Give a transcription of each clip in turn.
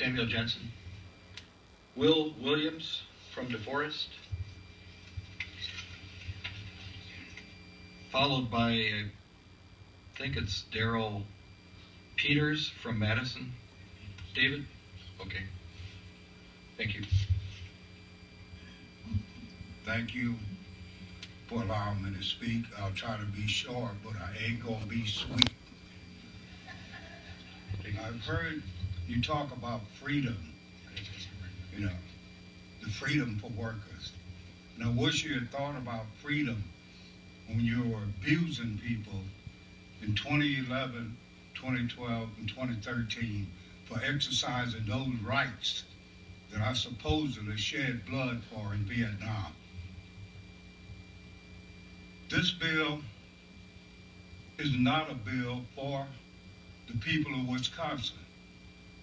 Samuel Jensen. Will Williams from DeForest. Followed by, I think it's Daryl Peters from Madison. David? Okay. Thank you. Thank you for allowing me to speak. I'll try to be short, but I ain't gonna be sweet. I've heard you talk about freedom, you know, the freedom for workers. And I wish you had thought about freedom when you were abusing people in 2011, 2012, and 2013 for exercising those rights that I supposedly shed blood for in Vietnam. This bill is not a bill for the people of Wisconsin.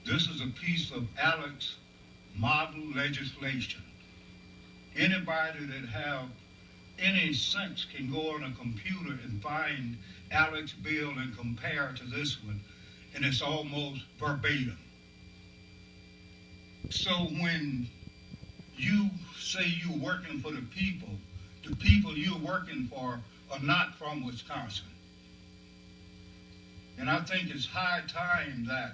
This is a piece of Alex model legislation. Anybody that have any sense can go on a computer and find Alex bill and compare to this one, and it's almost verbatim. So when you say you're working for the people you're working for are not from Wisconsin. And I think it's high time that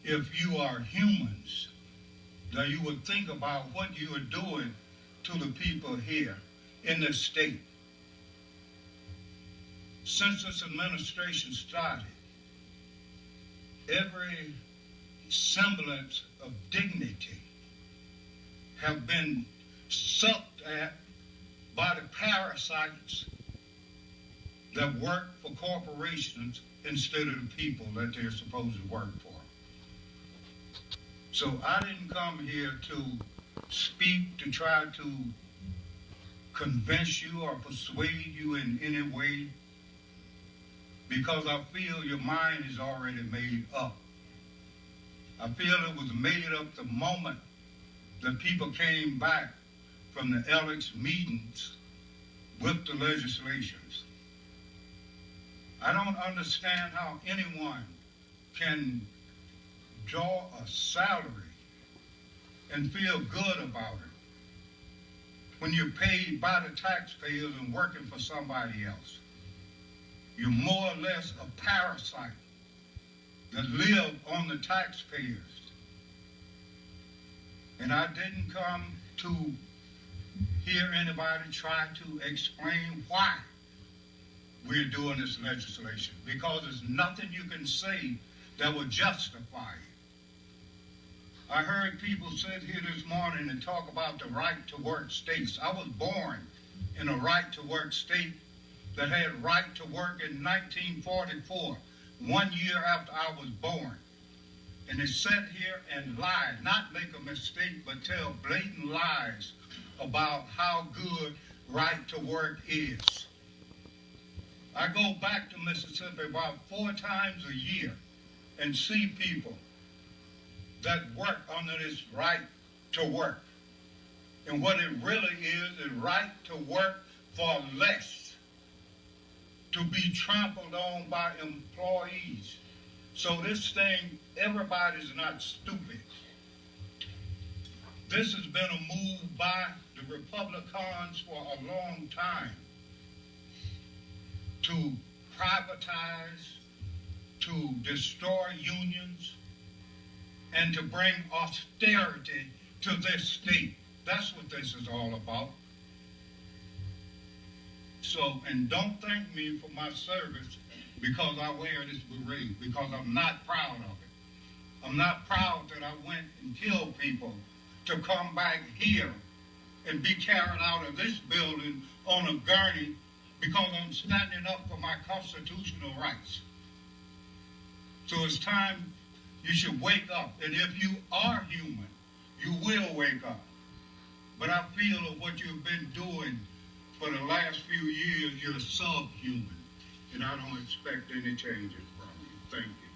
if you are humans, that you would think about what you are doing to the people here in this state. Since this administration started, every semblance of dignity have been sucked at by the parasites that work for corporations instead of the people that they're supposed to work for. So I didn't come here to speak to try to convince you or persuade you in any way, because I feel your mind is already made up. I feel it was made up the moment that people came back from the Alex meetings with the legislations. I don't understand how anyone can draw a salary and feel good about it when you're paid by the taxpayers and working for somebody else. You're more or less a parasite that live on the taxpayers. And I didn't come to hear anybody try to explain why we're doing this legislation, because there's nothing you can say that would justify it. I heard people sit here this morning and talk about the right to work states. I was born in a right to work state that had right to work in 1944, 1 year after I was born. And they sat here and lied, not make a mistake, but tell blatant lies about how good right to work is. I go back to Mississippi about 4 times a year and see people that work under this right to work. And what it really is right to work for less, to be trampled on by employees. So this thing, everybody's not stupid. This has been a move by the Republicans for a long time to privatize, to destroy unions, and to bring austerity to this state. That's what this is all about. So, and don't thank me for my service because I wear this beret, because I'm not proud of it. I'm not proud that I went and killed people to come back here and be carried out of this building on a gurney because I'm standing up for my constitutional rights. So it's time you should wake up. And if you are human, you will wake up. But I feel that what you've been doing for the last few years, you're subhuman. And I don't expect any changes from you. Thank you.